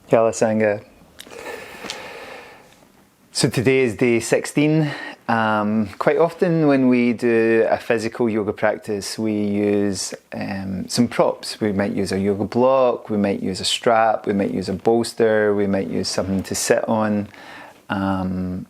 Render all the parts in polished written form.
Yala Sangha. So today is day 16. Quite often when we do a physical yoga practice, we use some props. We might use a yoga block, we might use a strap, we might use a bolster, we might use something to sit on.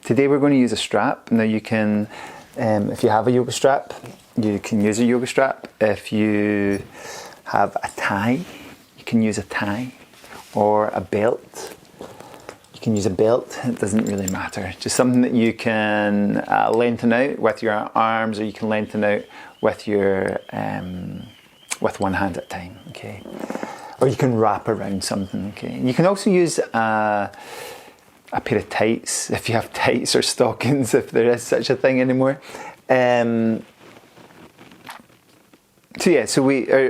Today we're going to use a strap. Now you can, if you have a yoga strap, you can use a yoga strap. If you have a tie, you can use a tie, or a belt. You can use a belt, it doesn't really matter. Just something that you can lengthen out with your arms, or you can lengthen out with your with one hand at a time, okay? Or you can wrap around something, okay? You can also use a pair of tights, if you have tights or stockings, if there is such a thing anymore. So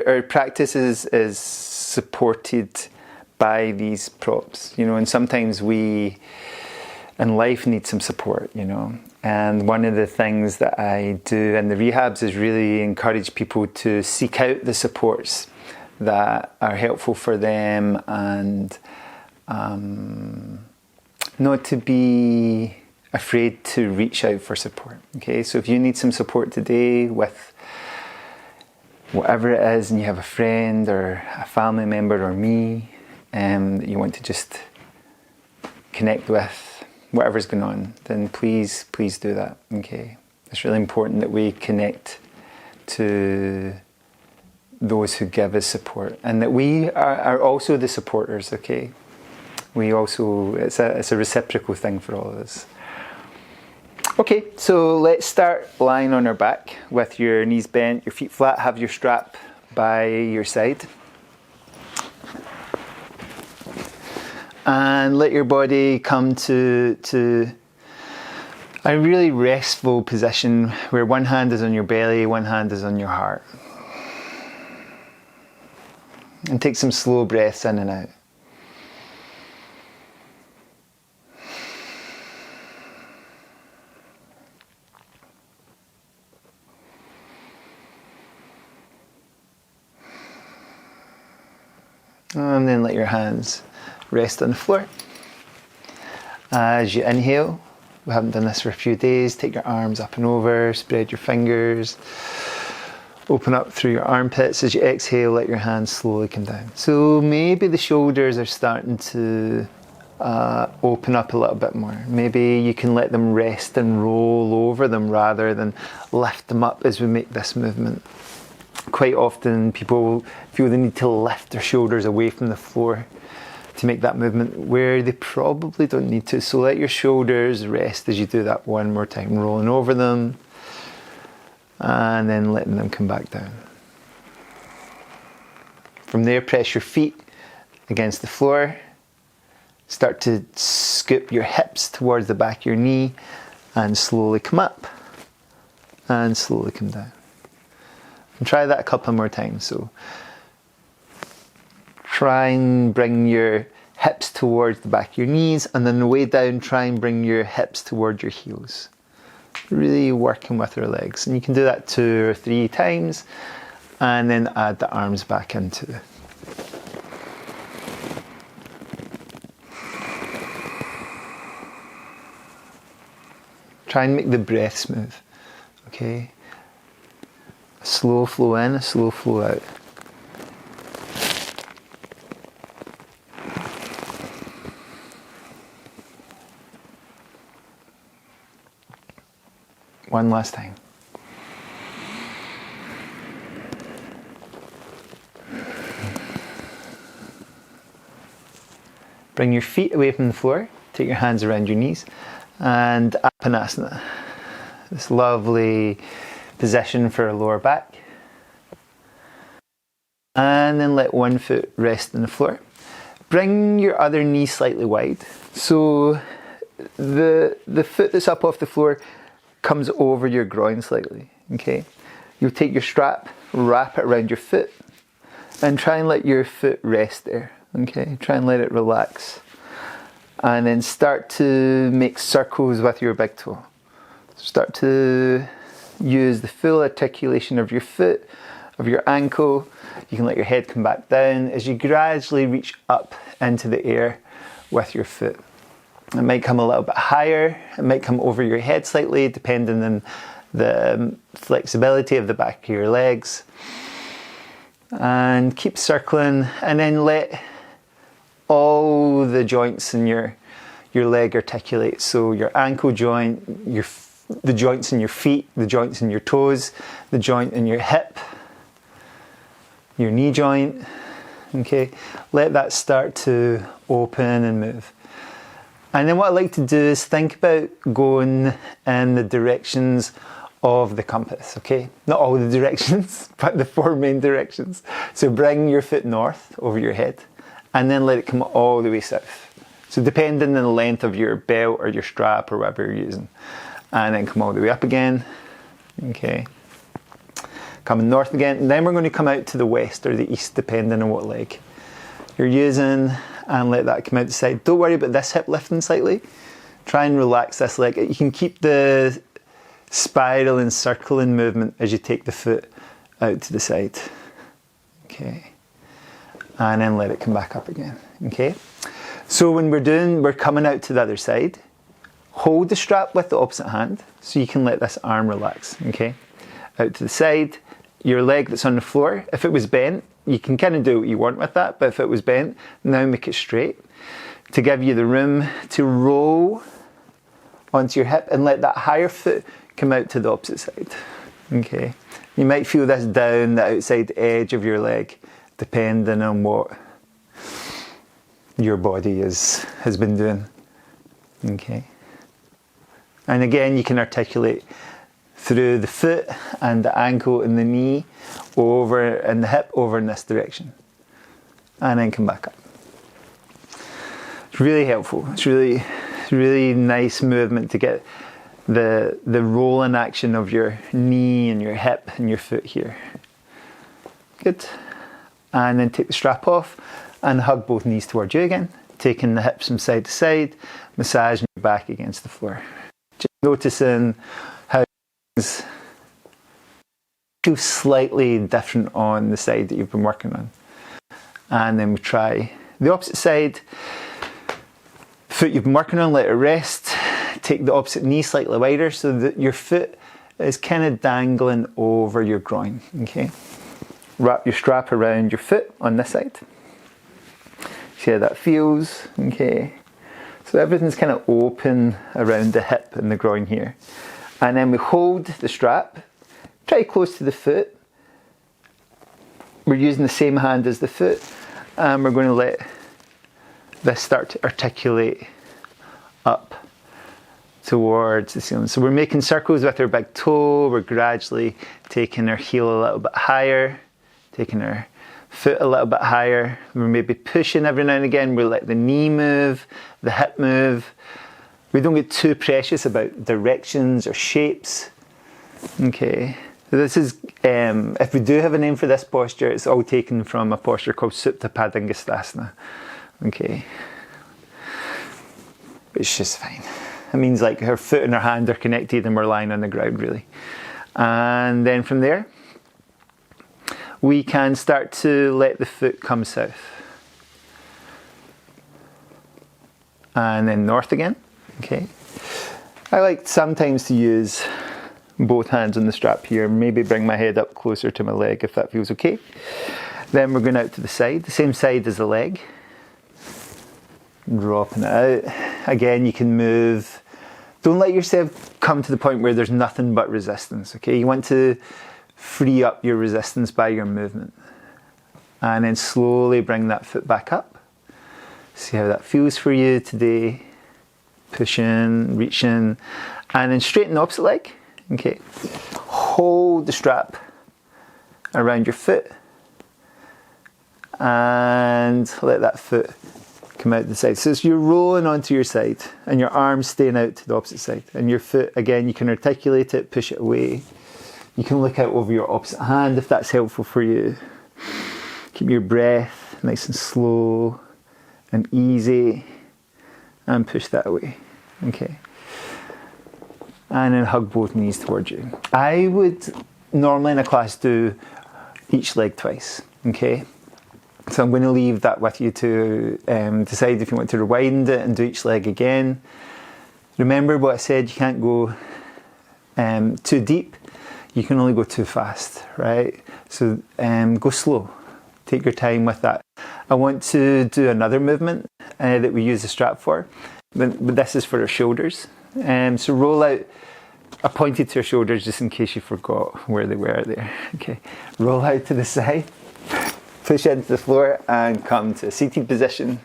our practice is supported by these props, and sometimes we in life need some support, and one of the things that I do in the rehabs is really encourage people to seek out the supports that are helpful for them, and not to be afraid to reach out for support. Okay, so if you need some support today with whatever it is, and you have a friend or a family member or me that you want to just connect with, whatever's going on, then please do that. Okay, it's really important that we connect to those who give us support, and that we are also the supporters. Okay, we also, it's a reciprocal thing for all of us. Okay, so let's start lying on our back with your knees bent, your feet flat, have your strap by your side. And let your body come to a really restful position where one hand is on your belly, one hand is on your heart. And take some slow breaths in and out. And then let your hands rest on the floor. As you inhale, we haven't done this for a few days, take your arms up and over, spread your fingers, open up through your armpits. As you exhale, let your hands slowly come down. So maybe the shoulders are starting to open up a little bit more. Maybe you can let them rest and roll over them rather than lift them up as we make this movement. Quite often people feel the need to lift their shoulders away from the floor to make that movement where they probably don't need to. So let your shoulders rest as you do that one more time, rolling over them and then letting them come back down. From there, press your feet against the floor. Start to scoop your hips towards the back of your knee and slowly come up and slowly come down. And try that a couple more times. So try and bring your hips towards the back of your knees, and then on the way down, try and bring your hips towards your heels. Really working with your legs. And you can do that 2 or 3 times, and then add the arms back into it. Try and make the breath smooth. Okay? A slow flow in, a slow flow out. One last time. Bring your feet away from the floor. Take your hands around your knees. And Apanasana. This lovely position for a lower back. And then let one foot rest on the floor. Bring your other knee slightly wide. So the foot that's up off the floor comes over your groin slightly, okay? You'll take your strap, wrap it around your foot, and try and let your foot rest there, okay? Try and let it relax. And then start to make circles with your big toe. Start to use the full articulation of your foot, of your ankle. You can let your head come back down. As you gradually reach up into the air, with your foot. It might come a little bit higher, it might come over your head slightly, depending on the flexibility of the back of your legs. And keep circling, and then let all the joints in your leg articulate. So your ankle joint, the joints in your feet, the joints in your toes, the joint in your hip, your knee joint. Okay, let that start to open and move. And then what I like to do is think about going in the directions of the compass, okay? Not all the directions, but the 4 main directions. So bring your foot north over your head, and then let it come all the way south. So depending on the length of your belt or your strap or whatever you're using. And then come all the way up again, okay? Coming north again, and then we're going to come out to the west or the east, depending on what leg you're using, and let that come out the side. Don't worry about this hip lifting slightly. Try and relax this leg. You can keep the spiral and circling movement as you take the foot out to the side. Okay. And then let it come back up again. Okay. So when we're coming out to the other side, hold the strap with the opposite hand so you can let this arm relax. Okay. Out to the side. Your leg that's on the floor, if it was bent, you can kind of do what you want with that, but if it was bent, now make it straight to give you the room to roll onto your hip and let that higher foot come out to the opposite side. Okay. You might feel this down the outside edge of your leg, depending on what your body has been doing. Okay. And again, you can articulate through the foot and the ankle and the knee over and the hip over in this direction. And then come back up. It's really helpful. It's really nice movement to get the rolling action of your knee and your hip and your foot here. Good. And then take the strap off and hug both knees towards you again, taking the hips from side to side, massaging your back against the floor. Just noticing how things feel slightly different on the side that you've been working on. And then we try the opposite side. Foot you've been working on, let it rest. Take the opposite knee slightly wider so that your foot is kind of dangling over your groin. Okay. Wrap your strap around your foot on this side. See how that feels? Okay. So everything's kind of open around the hip and the groin here. And then we hold the strap, try close to the foot. We're using the same hand as the foot, and we're going to let this start to articulate up towards the ceiling. So we're making circles with our big toe, we're gradually taking our heel a little bit higher, taking our foot a little bit higher. We're maybe pushing every now and again. We let the knee move, the hip move. We don't get too precious about directions or shapes. Okay, so this is, if we do have a name for this posture, it's all taken from a posture called Supta Padangusthasana. Okay, it's just fine. It means like her foot and her hand are connected and we're lying on the ground really. And then from there, we can start to let the foot come south. And then north again. Okay. I like sometimes to use both hands on the strap here, maybe bring my head up closer to my leg if that feels okay. Then we're going out to the side, the same side as the leg. Dropping it out. Again, you can move. Don't let yourself come to the point where there's nothing but resistance, okay? You want to free up your resistance by your movement. And then slowly bring that foot back up. See how that feels for you today. Pushing, reaching, and then straighten the opposite leg. Okay. Hold the strap around your foot and let that foot come out the side. So you're rolling onto your side and your arms staying out to the opposite side. And your foot, again, you can articulate it, push it away. You can look out over your opposite hand if that's helpful for you. Keep your breath nice and slow and easy and push that away. Okay. And then hug both knees towards you. I would normally in a class do each leg twice. Okay. So I'm going to leave that with you to decide if you want to rewind it and do each leg again. Remember what I said, you can't go too deep, you can only go too fast, right? So go slow, take your time with that. I want to do another movement that we use the strap for, but this is for our shoulders. So roll out, I pointed to your shoulders just in case you forgot where they were there. Okay, roll out to the side, push into the floor and come to a seated position.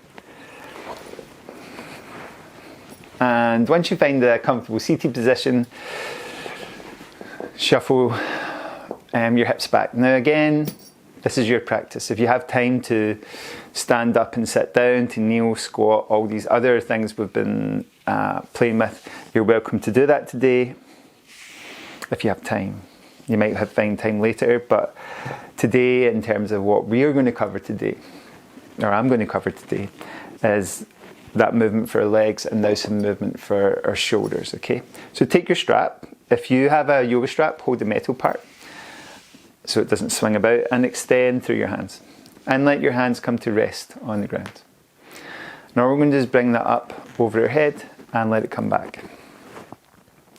And once you find a comfortable seated position, shuffle your hips back. Now again, this is your practice. If you have time to stand up and sit down, to kneel, squat, all these other things we've been playing with, you're welcome to do that today. If you have time. You might find time later, but today, in terms of what we are going to cover today, or I'm going to cover today, is that movement for our legs and now some movement for our shoulders, okay? So take your strap. If you have a yoga strap, hold the metal part so it doesn't swing about, and extend through your hands. And let your hands come to rest on the ground. Now we're going to just bring that up over your head and let it come back.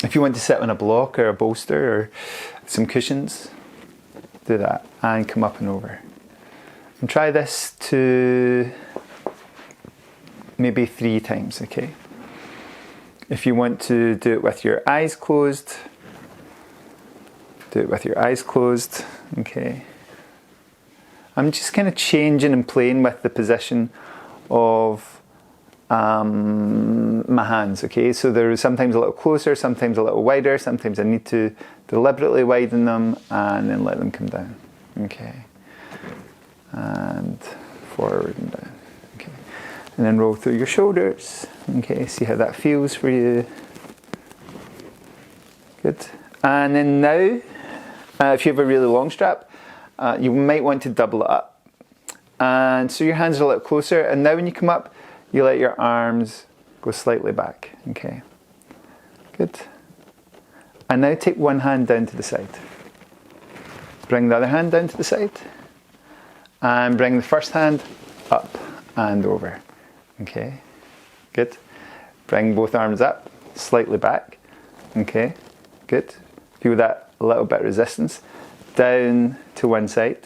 If you want to sit on a block or a bolster or some cushions, do that and come up and over. And try this to maybe 3 times, okay? If you want to do it with your eyes closed, do it with your eyes closed, okay? I'm just kind of changing and playing with the position of my hands, okay? So they're sometimes a little closer, sometimes a little wider, sometimes I need to deliberately widen them and then let them come down, okay? And forward and down, okay? And then roll through your shoulders, okay? See how that feels for you. Good. And then now, if you have a really long strap, you might want to double it up. And so your hands are a little closer, and now when you come up, you let your arms go slightly back, okay? Good. And now take one hand down to the side. Bring the other hand down to the side. And bring the first hand up and over, okay? Good. Bring both arms up, slightly back, okay? Good. Feel that a little bit of resistance. Down to one side.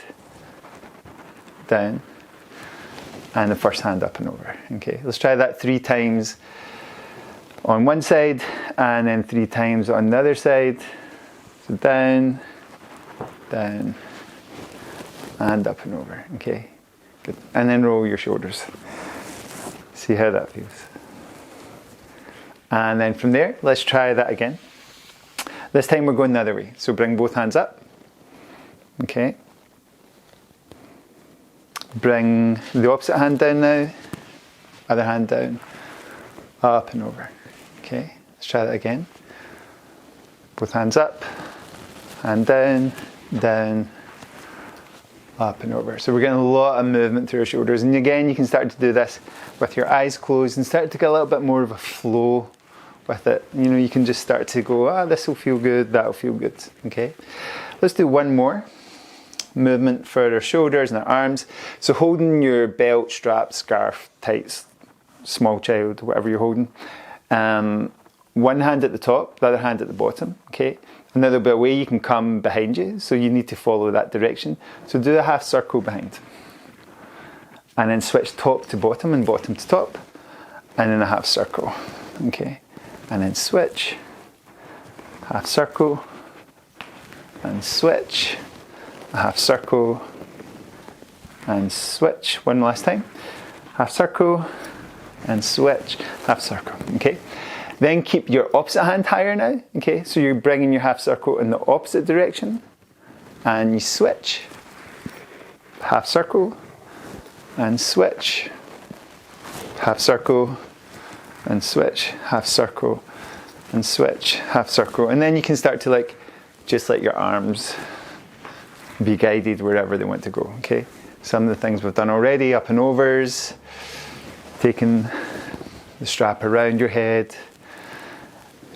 Down. And the first hand up and over. Okay, let's try that 3 times on one side and then 3 times on the other side. So down, down, and up and over. Okay, good. And then roll your shoulders. See how that feels. And then from there, let's try that again. This time we're going the other way. So bring both hands up. Okay. Bring the opposite hand down now, other hand down, up and over. Okay, let's try that again. Both hands up, hand down, down, up and over. So we're getting a lot of movement through our shoulders. And again, you can start to do this with your eyes closed and start to get a little bit more of a flow with it. You know, you can just start to go, this will feel good, that'll feel good. Okay, let's do one more. Movement for our shoulders and our arms. So holding your belt, strap, scarf, tights, small child, whatever you're holding. One hand at the top, the other hand at the bottom, okay? And now there'll be a way you can come behind you, so you need to follow that direction. So do a half circle behind. And then switch top to bottom and bottom to top. And then a half circle, okay? And then switch, half circle, and switch. A half circle and switch one last time, half circle and switch, half circle, okay? Then keep your opposite hand higher now, okay? So you're bringing your half circle in the opposite direction and you switch, half circle and switch, half circle and switch, half circle and switch, half circle. And then you can start to just let your arms be guided wherever they want to go, okay? Some of the things we've done already, up and overs, taking the strap around your head.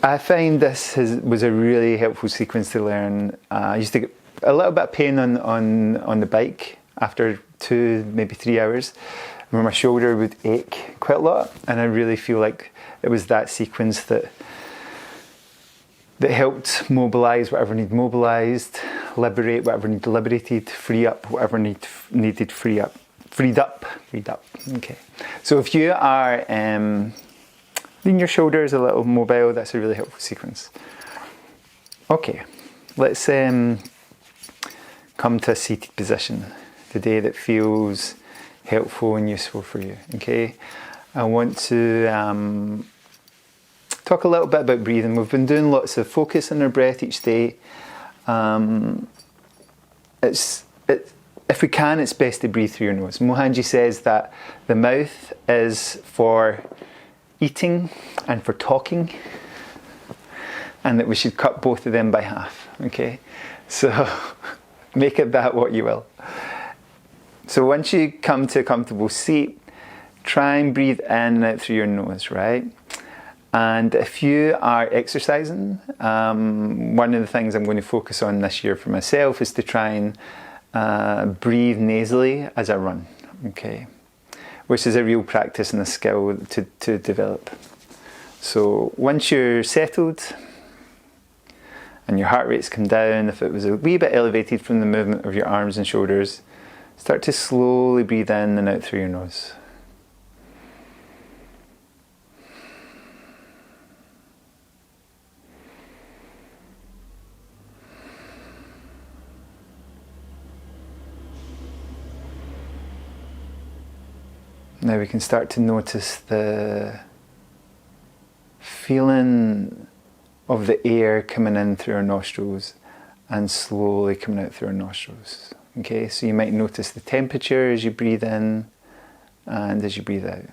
I find this was a really helpful sequence to learn. I used to get a little bit of pain on the bike after 2, maybe 3 hours, where my shoulder would ache quite a lot, and I really feel like it was that sequence that helped mobilise whatever needed mobilised, liberate whatever needed liberated, free up whatever needed freed up. Okay. So if you are lean your shoulders a little mobile, that's a really helpful sequence. Okay, let's come to a seated position today that feels helpful and useful for you. Okay, I want to talk a little bit about breathing. We've been doing lots of focus on our breath each day. If we can, it's best to breathe through your nose. Mohanji says that the mouth is for eating and for talking, and that we should cut both of them by half. Okay, so make it that what you will. So once you come to a comfortable seat, try and breathe in and out through your nose, right? And if you are exercising, one of the things I'm going to focus on this year for myself is to try and breathe nasally as I run, okay? Which is a real practice and a skill to develop. So once you're settled and your heart rate's come down, if it was a wee bit elevated from the movement of your arms and shoulders, start to slowly breathe in and out through your nose. Now we can start to notice the feeling of the air coming in through our nostrils and slowly coming out through our nostrils. Okay, so you might notice the temperature as you breathe in and as you breathe out.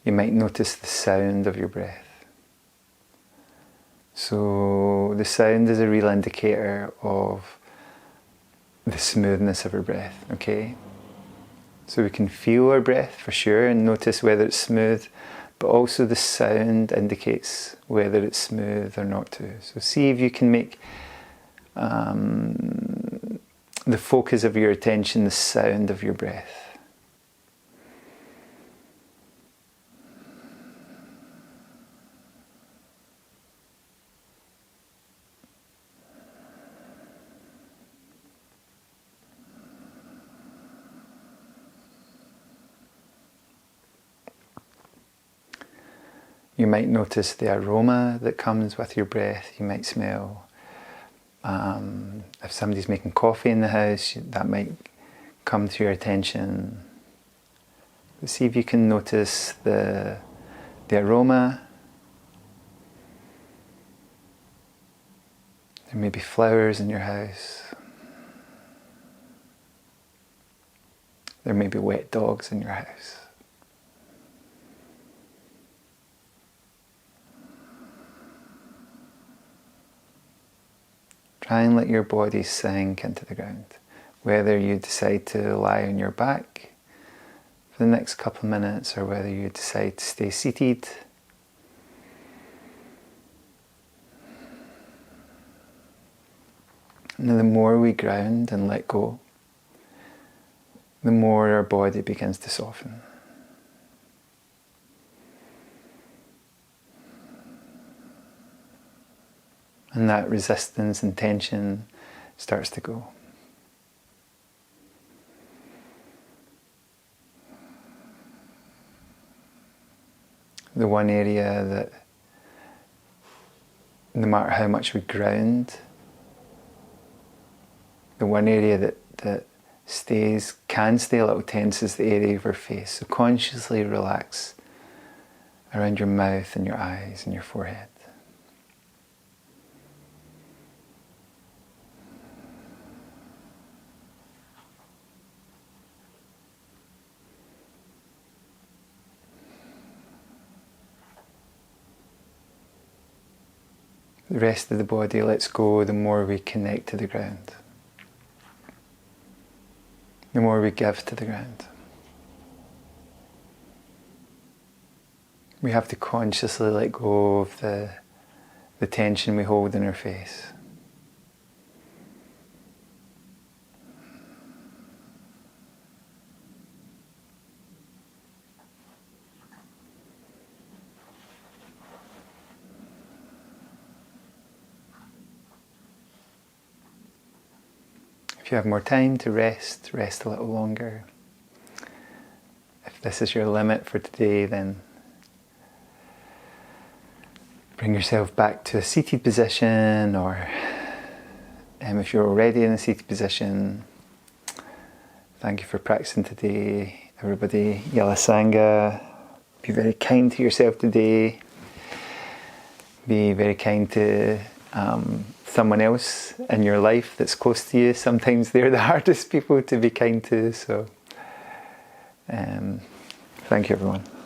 You might notice the sound of your breath. So the sound is a real indicator of the smoothness of our breath, okay? So we can feel our breath for sure and notice whether it's smooth, but also the sound indicates whether it's smooth or not too. So see if you can make the focus of your attention the sound of your breath. You might notice the aroma that comes with your breath. You might smell, if somebody's making coffee in the house, that might come to your attention. But see if you can notice the aroma. There may be flowers in your house. There may be wet dogs in your house. Try and let your body sink into the ground. Whether you decide to lie on your back for the next couple of minutes or whether you decide to stay seated. And the more we ground and let go, the more our body begins to soften. And that resistance and tension starts to go. The one area that, no matter how much we ground, the one area that can stay a little tense is the area of our face. So consciously relax around your mouth and your eyes and your forehead. The rest of the body lets go the more we connect to the ground. the more we give to the ground. We have to consciously let go of the tension we hold in our face. If you have more time to rest, rest a little longer. If this is your limit for today, then bring yourself back to a seated position, or if you're already in a seated position, thank you for practicing today. Everybody, Yala Sangha, be very kind to yourself today. Be very kind to someone else in your life that's close to you. Sometimes they're the hardest people to be kind to, so thank you everyone.